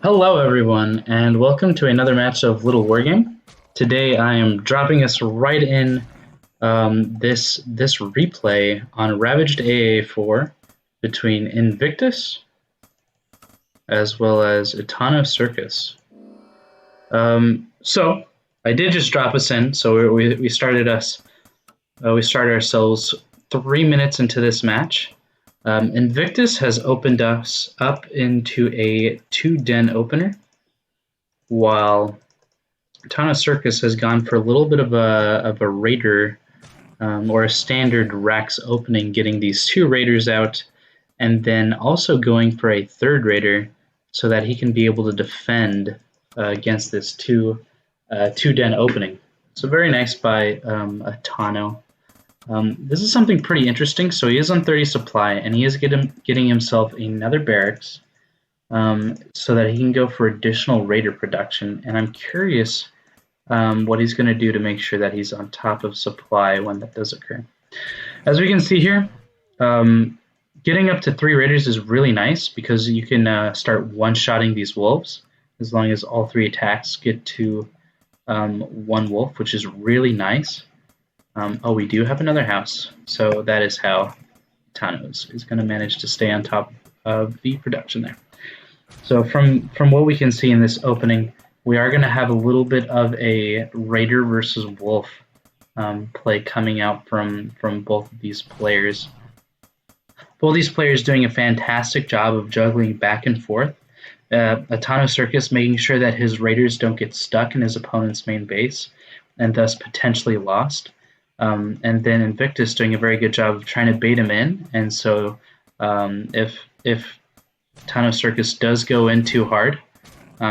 Hello, everyone, and welcome to another match of Littlewargame. Today, I am dropping us right in this replay on Ravaged AA4 between Invictus as well as ItanoCircus. So I did just drop us in. So we started ourselves 3 minutes into this match. Invictus has opened us up into a 2-den opener, while ItanoCircus has gone for a little bit of a raider or a standard Rax opening, getting these 2 raiders out, and then also going for a 3rd raider so that he can be able to defend against this 2-den opening. So very nice by Itano. This is something pretty interesting. So he is on 30 supply, and he is getting himself another barracks so that he can go for additional raider production. And I'm curious what he's going to do to make sure that he's on top of supply when that does occur. As we can see here, getting up to 3 raiders is really nice because you can start one-shotting these wolves as long as all 3 attacks get to 1 wolf, which is really nice. Oh, we do have another house, so that is how Itano is going to manage to stay on top of the production there. So from what we can see in this opening, we are going to have a little bit of a Raider versus Wolf play coming out from both of these players. Both these players doing a fantastic job of juggling back and forth. ItanoCircus making sure that his Raiders don't get stuck in his opponent's main base and thus potentially lost. And then Invictus doing a very good job of trying to bait him in. And so if ItanoCircus does go in too hard,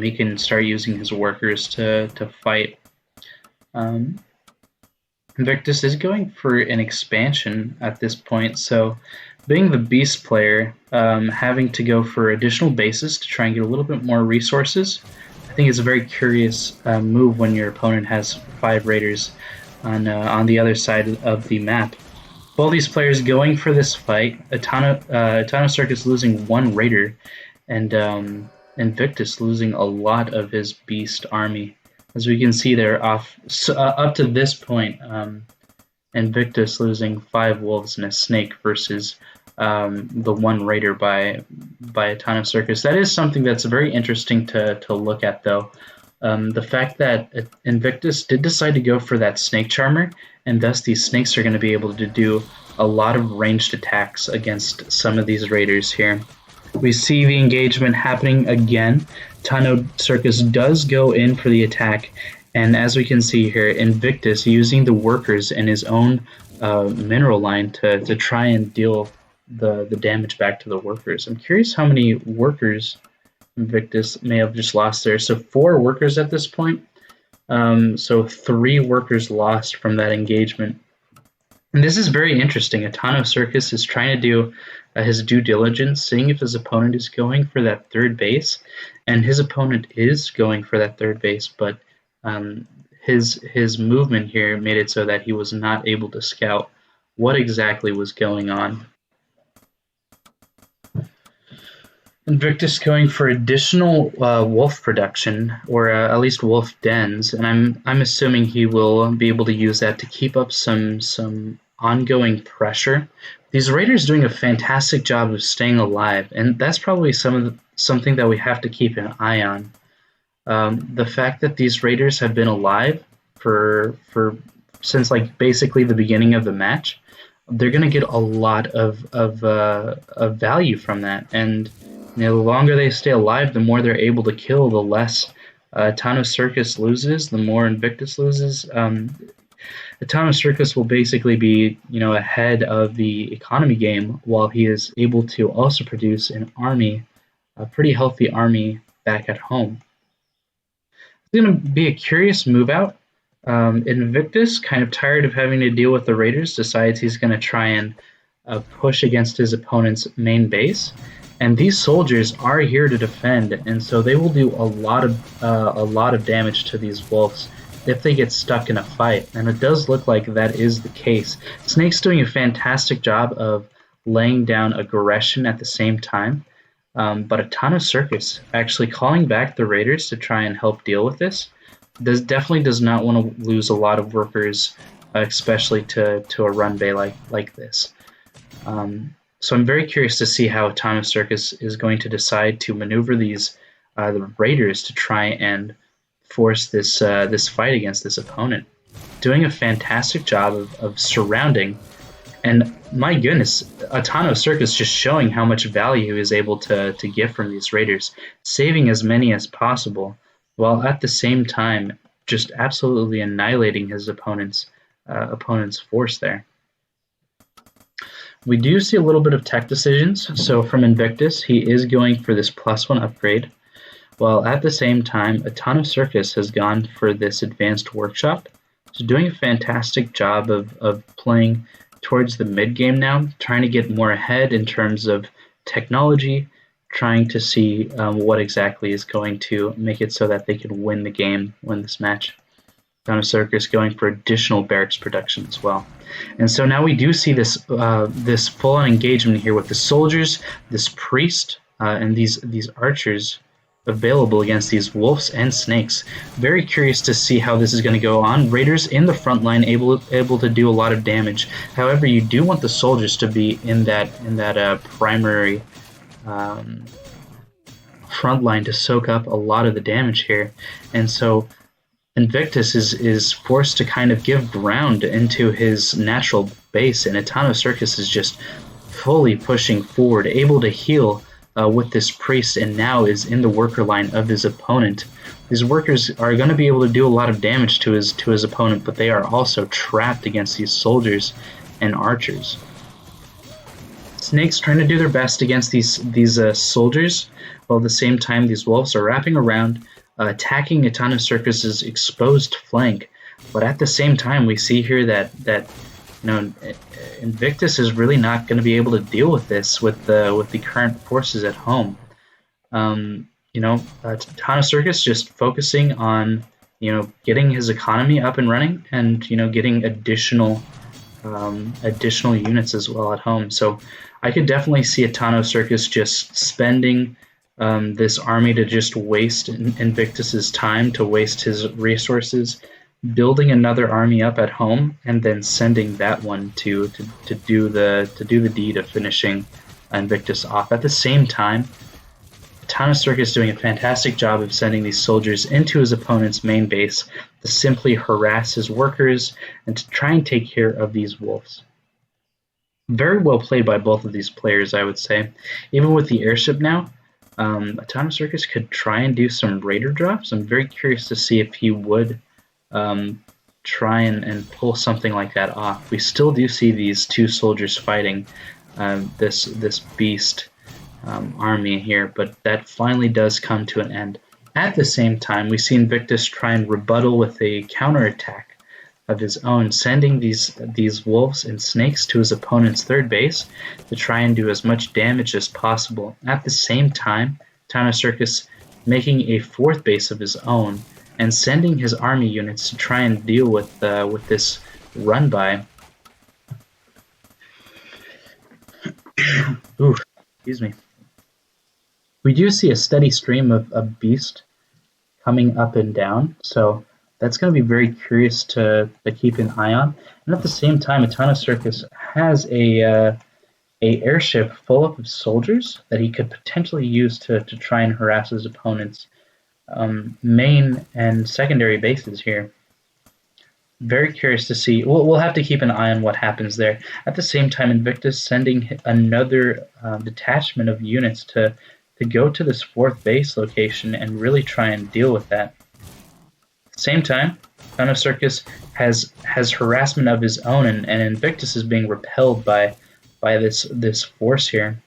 he can start using his workers to fight. Invictus is going for an expansion at this point, so being the beast player, having to go for additional bases to try and get a little bit more resources, I think is a very curious move when your opponent has 5 raiders on the other side of the map. Both these players going for this fight. ItanoCircus losing 1 raider, and Invictus losing a lot of his beast army. As we can see there, up to this point, Invictus losing 5 wolves and a snake versus the 1 raider by ItanoCircus. That is something that's very interesting to look at, though. The fact that Invictus did decide to go for that snake charmer, and thus these snakes are going to be able to do a lot of ranged attacks against some of these raiders here. We see the engagement happening again. ItanoCircus does go in for the attack, and as we can see here, Invictus using the workers and his own mineral line to try and deal the damage back to the workers. I'm curious how many workers Invictus may have just lost there. So 4 workers at this point. So 3 workers lost from that engagement. And this is very interesting. ItanoCircus is trying to do his due diligence, seeing if his opponent is going for that 3rd base. And his opponent is going for that 3rd base, but his movement here made it so that he was not able to scout what exactly was going on. Invictus going for additional wolf production, or at least wolf dens, and I'm assuming he will be able to use that to keep up some ongoing pressure. These raiders doing a fantastic job of staying alive, and that's probably something that we have to keep an eye on. The fact that these raiders have been alive for since like basically the beginning of the match, they're going to get a lot of value from that, and the longer they stay alive, the more they're able to kill, the less ItanoCircus loses, the more Invictus loses. ItanoCircus will basically be, ahead of the economy game, while he is able to also produce an army, a pretty healthy army back at home. It's going to be a curious move out. Invictus, kind of tired of having to deal with the Raiders, decides he's going to try and push against his opponent's main base. And these soldiers are here to defend, and so they will do a lot of damage to these wolves if they get stuck in a fight. And it does look like that is the case. Snake's doing a fantastic job of laying down aggression at the same time. But ItanoCircus actually calling back the raiders to try and help deal with this. Definitely does not want to lose a lot of workers, especially to a run bay like this. So I'm very curious to see how ItanoCircus is going to decide to maneuver these the raiders to try and force this this fight against this opponent. Doing a fantastic job of surrounding, and my goodness, ItanoCircus just showing how much value he is able to get from these raiders, saving as many as possible, while at the same time just absolutely annihilating his opponent's force there. We do see a little bit of tech decisions. So from Invictus, he is going for this +1 upgrade, while at the same time, ItanoCircus has gone for this advanced workshop. So doing a fantastic job of playing towards the mid game now, trying to get more ahead in terms of technology, trying to see what exactly is going to make it so that they can win the game, win this match. ItanoCircus going for additional barracks production as well. And so now we do see this this full-on engagement here with the soldiers, this priest, and these archers available against these wolves and snakes. Very curious to see how this is going to go on. Raiders in the front line able to do a lot of damage. However, you do want the soldiers to be in that primary front line to soak up a lot of the damage here. And so Invictus is forced to kind of give ground into his natural base, and ItanoCircus is just fully pushing forward, able to heal with this priest, and now is in the worker line of his opponent. These workers are going to be able to do a lot of damage to his opponent, but they are also trapped against these soldiers and archers. Snakes trying to do their best against these soldiers, while at the same time these wolves are wrapping around, attacking ItanoCircus's exposed flank. But at the same time, we see here that Invictus is really not going to be able to deal with this with the current forces at home. ItanoCircus just focusing on getting his economy up and running, and getting additional units as well at home. So I could definitely see ItanoCircus just spending this army to just waste Invictus's time, to waste his resources, building another army up at home, and then sending that one to do the deed of finishing Invictus off. At the same time, ItanoCircus doing a fantastic job of sending these soldiers into his opponent's main base to simply harass his workers and to try and take care of these wolves. Very well played by both of these players, I would say. Even with the airship now, ItanoCircus could try and do some raider drops. I'm very curious to see if he would try and pull something like that off. We still do see these two soldiers fighting this beast army here, but that finally does come to an end. At the same time, we see Invictus try and rebuttal with a counterattack of his own, sending these wolves and snakes to his opponent's third base to try and do as much damage as possible. At the same time, ItanoCircus making a fourth base of his own and sending his army units to try and deal with this run by. Ooh, excuse me. We do see a steady stream of beast coming up and down, so that's going to be very curious to keep an eye on. And at the same time, ItanoCircus has a airship full of soldiers that he could potentially use to try and harass his opponent's main and secondary bases here. Very curious to see. We'll have to keep an eye on what happens there. At the same time, Invictus sending another detachment of units to go to this fourth base location and really try and deal with that. At the same time, ItanoCircus has harassment of his own, and Invictus is being repelled by this force here.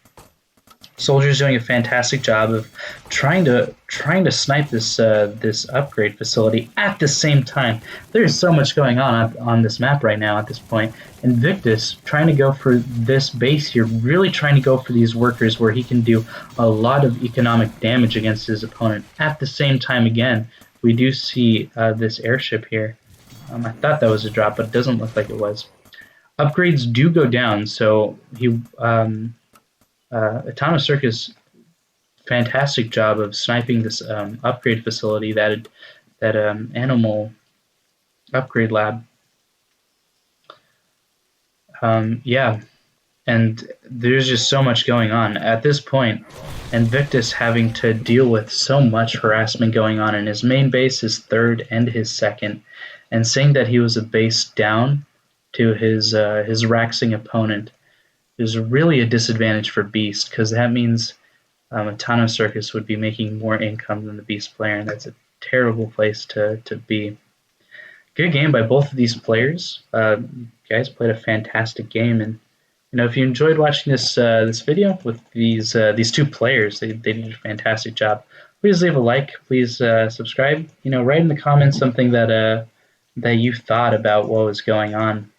Soldiers doing a fantastic job of trying to snipe this upgrade facility. At the same time, there's so much going on this map right now at this point. Invictus trying to go for this base here, really trying to go for these workers where he can do a lot of economic damage against his opponent. At the same time, again, we do see this airship here. I thought that was a drop, but it doesn't look like it was. Upgrades do go down, so he ItanoCircus fantastic job of sniping this upgrade facility, that animal upgrade lab. Yeah, and there's just so much going on at this point. Invictus having to deal with so much harassment going on in his main base, his third and his second, and saying that he was a base down to his Raxing opponent is really a disadvantage for Beast, because that means ItanoCircus would be making more income than the Beast player, and that's a terrible place to be. Good game by both of these players. Guys played a fantastic game, and if you enjoyed watching this video with these two players, they did a fantastic job. Please leave a like. Please subscribe. Write in the comments something that you thought about what was going on.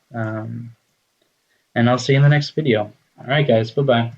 And I'll see you in the next video. All right, guys. Bye-bye.